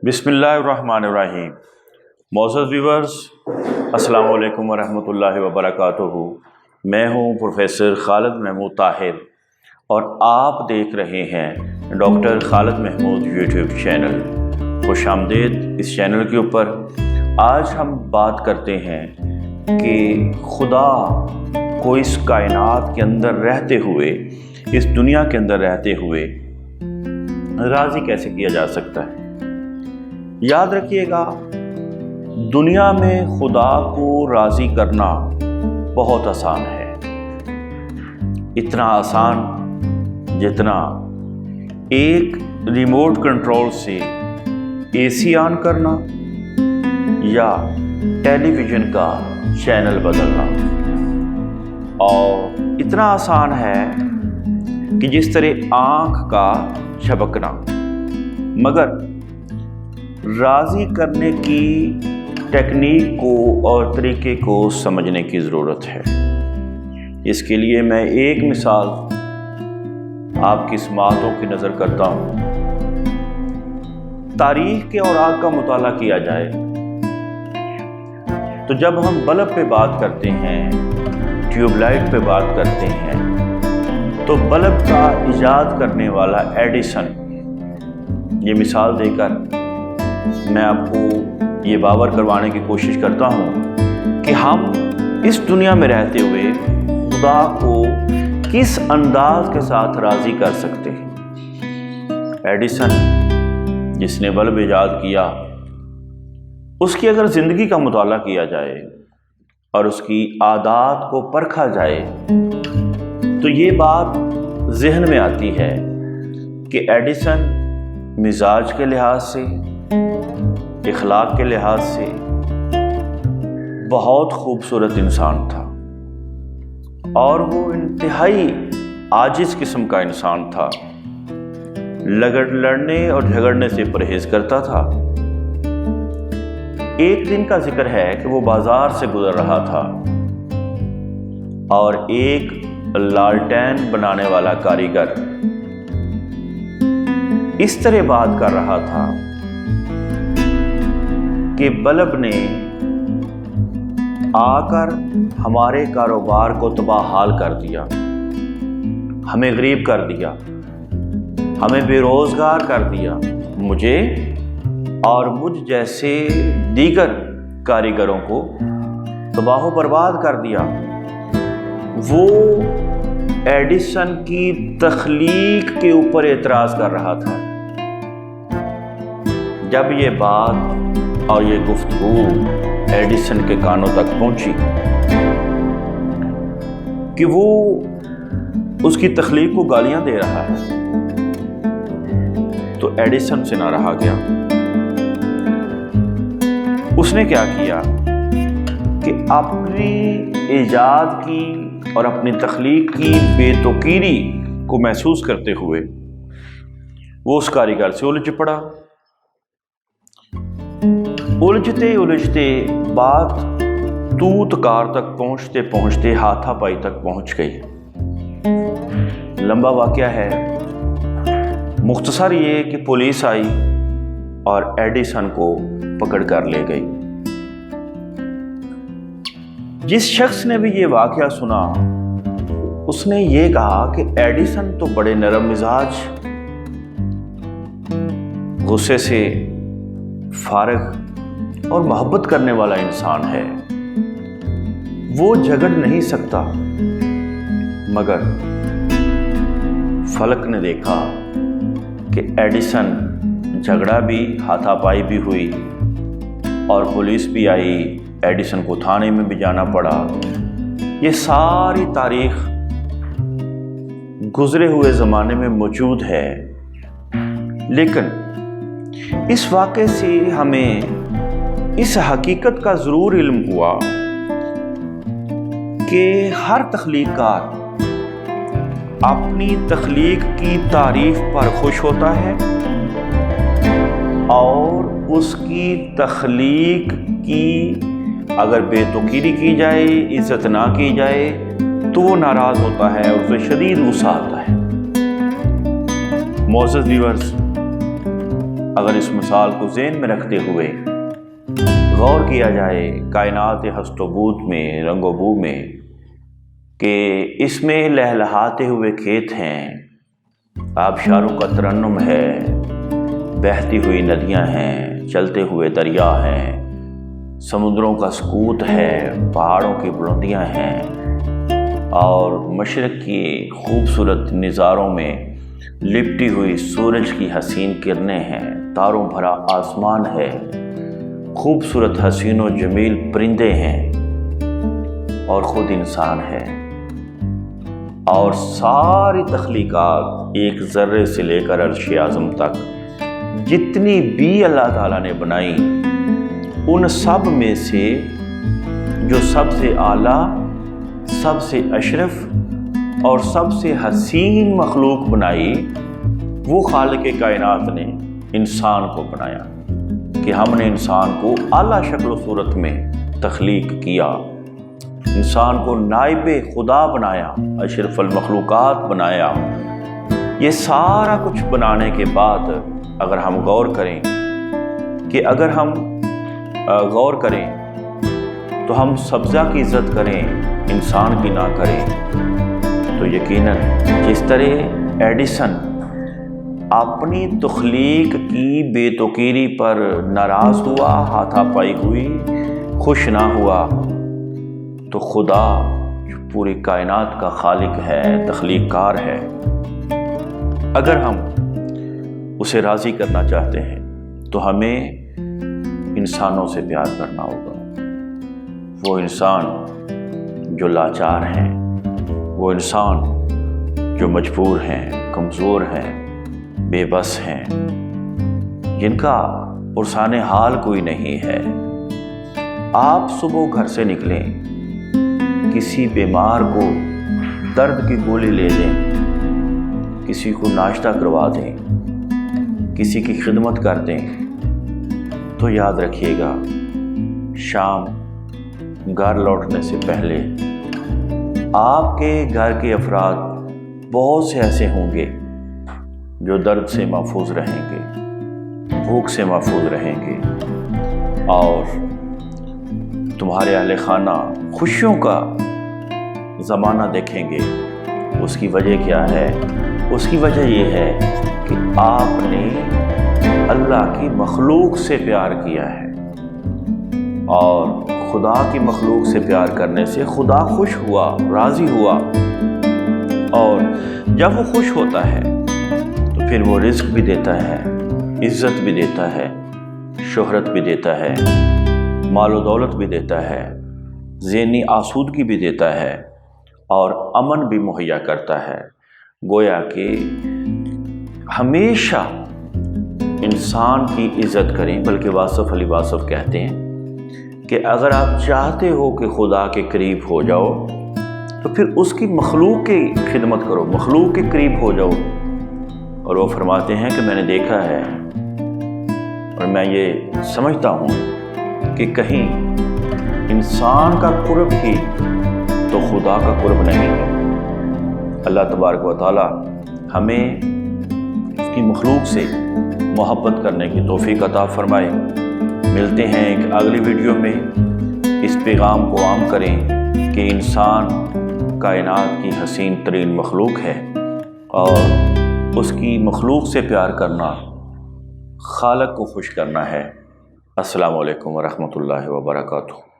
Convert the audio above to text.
बिस्मिल्लाहिर्रहमानिर्रहीम। मोअज़्ज़ज़ व्यूअर्स, अस्सलाम वालेकुम वरहमतुल्लाहि वबरकातुहू। मैं हूँ प्रोफेसर खालिद महमूद ताहिर और आप देख रहे हैं doctor Khalid Mahmood YouTube channel. खुशामदीद इस चैनल के ऊपर। आज हम बात करते हैं कि खुदा को इस कायनात के अंदर रहते हुए, इस दुनिया के अंदर रहते हुए राज़ी कैसे किया जा सकता है। याद रखिएगा, दुनिया में खुदा को राज़ी करना बहुत आसान है। इतना आसान जितना एक रिमोट कंट्रोल से एसी ऑन करना या टेलीविज़न का चैनल बदलना, और इतना आसान है कि जिस तरह आँख का झपकना। मगर राज़ी करने की टेक्निक को और तरीके को समझने की ज़रूरत है। इसके लिए मैं एक मिसाल आपकी समाअतों की नज़र करता हूँ। तारीख़ के औराक़ का मुताला किया जाए तो जब हम बल्ब पे बात करते हैं, ट्यूबलाइट पे बात करते हैं, तो बल्ब का इजाद करने वाला एडिसन, ये मिसाल देकर मैं आपको ये बावर करवाने की कोशिश करता हूँ कि हम इस दुनिया में रहते हुए खुदा को किस अंदाज के साथ राज़ी कर सकते हैं। एडिसन जिसने बल्ब इजाद किया, उसकी अगर ज़िंदगी का मुताला किया जाए और उसकी आदात को परखा जाए तो ये बात ज़हन में आती है कि एडिसन मिजाज के लिहाज से, इखलाक के लिहाज से बहुत खूबसूरत इंसान था और वो इंतहाई आजिज़ किस्म का इंसान था। लड़ने और झगड़ने से परहेज़ करता था। एक दिन का जिक्र है कि वो बाजार से गुजर रहा था और एक लालटेन बनाने वाला कारीगर इस तरह बात कर रहा था कि बल्ब ने आकर हमारे कारोबार को तबाहाल कर दिया, हमें गरीब कर दिया, हमें बेरोजगार कर दिया, मुझे और मुझ जैसे दीगर कारीगरों को तबाह बर्बाद कर दिया। वो एडिसन की तख्लीक के ऊपर एतराज़ कर रहा था। जब ये बात और ये गुफ्तगू एडिसन के कानों तक पहुंची कि वो उसकी तख्लीक को गालियां दे रहा है, तो एडिसन से ना रहा गया। उसने क्या किया कि अपनी ईजाद की और अपनी तख्लीक की बेतुकीरी को महसूस करते हुए वो उस कारीगर से उलझ पड़ा। उलझते उलझते बात तूत कार तक पहुंचते पहुंचते हाथापाई तक पहुंच गई। लंबा वाकया है, मुख्तसर ये कि पुलिस आई और एडिसन को पकड़ कर ले गई। जिस शख्स ने भी ये वाकया सुना, उसने ये कहा कि एडिसन तो बड़े नरम मिजाज, गुस्से से फारिग और मोहब्बत करने वाला इंसान है, वो झगड़ नहीं सकता। मगर फलक ने देखा कि एडिसन झगड़ा भी, हाथापाई भी हुई और पुलिस भी आई, एडिसन को थाने में भी जाना पड़ा। ये सारी तारीख गुजरे हुए ज़माने में मौजूद है। लेकिन इस वाक़े से हमें इस हकीकत का ज़रूर इल्म हुआ कि हर तख्लीक़ात अपनी तख्लीक की तारीफ़ पर खुश होता है और उसकी तख्लीक की अगर बेतुकीरी की जाए, इज़्ज़त ना की जाए, तो वो नाराज़ होता है और उसे शदीद गुस्सा आता है। मोअज़्ज़ज़ व्यूअर्स, اگر اس مثال کو ذہن میں رکھتے ہوئے غور کیا جائے کائنات ہست و بود میں، رنگ و بو میں، کہ اس میں لہلہاتے ہوئے کھیت ہیں، آبشاروں کا ترنم ہے، بہتی ہوئی ندیاں ہیں، چلتے ہوئے دریا ہیں، سمندروں کا سکوت ہے، پہاڑوں کی بلندیاں ہیں، اور مشرق کی خوبصورت نظاروں میں لپٹی ہوئی سورج کی حسین کرنیں ہیں، تاروں بھرا آسمان ہے، خوبصورت حسین و جمیل پرندے ہیں، اور خود انسان ہے، اور ساری تخلیقات ایک ذرے سے لے کر عرش اعظم تک جتنی بھی اللہ تعالیٰ نے بنائی، ان سب میں سے جو سب سے اعلیٰ، سب سے اشرف اور سب سے حسین مخلوق بنائی، وہ خالق کائنات نے انسان کو بنایا، کہ ہم نے انسان کو اعلیٰ شکل و صورت میں تخلیق کیا، انسان کو نائب خدا بنایا، اشرف المخلوقات بنایا۔ یہ سارا کچھ بنانے کے بعد اگر ہم غور کریں تو ہم سبزہ کی عزت کریں، انسان کی نہ کریں، تو یقیناً جس طرح ایڈیسن اپنی تخلیق کی بے توقیری پر ناراض ہوا، ہاتھا پائی ہوئی، خوش نہ ہوا، تو خدا جو پوری کائنات کا خالق ہے، تخلیق کار ہے، اگر ہم اسے راضی کرنا چاہتے ہیں تو ہمیں انسانوں سے پیار کرنا ہوگا۔ وہ انسان جو لاچار ہیں، وہ انسان جو مجبور ہیں، کمزور ہیں، بے بس ہیں، جن کا پرسان حال کوئی نہیں ہے۔ آپ صبح گھر سے نکلیں، کسی بیمار کو درد کی گولی لے دیں، کسی کو ناشتہ کروا دیں، کسی کی خدمت کر دیں، تو یاد رکھیے گا شام گھر لوٹنے سے پہلے آپ کے گھر کے افراد بہت سے ایسے ہوں گے جو درد سے محفوظ رہیں گے، بھوک سے محفوظ رہیں گے، اور تمہارے اہل خانہ خوشیوں کا زمانہ دیکھیں گے۔ اس کی وجہ کیا ہے؟ اس کی وجہ یہ ہے کہ آپ نے اللہ کی مخلوق سے پیار کیا ہے، اور خدا کی مخلوق سے پیار کرنے سے خدا خوش ہوا، راضی ہوا، اور جب وہ خوش ہوتا ہے تو پھر وہ رزق بھی دیتا ہے، عزت بھی دیتا ہے، شہرت بھی دیتا ہے، مال و دولت بھی دیتا ہے، ذہنی آسودگی بھی دیتا ہے، اور امن بھی مہیا کرتا ہے۔ گویا کہ ہمیشہ انسان کی عزت کریں، بلکہ واصف علی واصف کہتے ہیں کہ اگر آپ چاہتے ہو کہ خدا کے قریب ہو جاؤ تو پھر اس کی مخلوق کی خدمت کرو، مخلوق کے قریب ہو جاؤ۔ اور وہ فرماتے ہیں کہ میں نے دیکھا ہے اور میں یہ سمجھتا ہوں کہ کہیں انسان کا قرب ہی تو خدا کا قرب نہیں ہے۔ اللہ تبارک و تعالی ہمیں اس کی مخلوق سے محبت کرنے کی توفیق عطا فرمائے۔ ملتے ہیں ایک اگلی ویڈیو میں۔ اس پیغام کو عام کریں کہ انسان کائنات کی حسین ترین مخلوق ہے، اور اس کی مخلوق سے پیار کرنا خالق کو خوش کرنا ہے۔ السلام علیکم ورحمۃ اللہ وبرکاتہ۔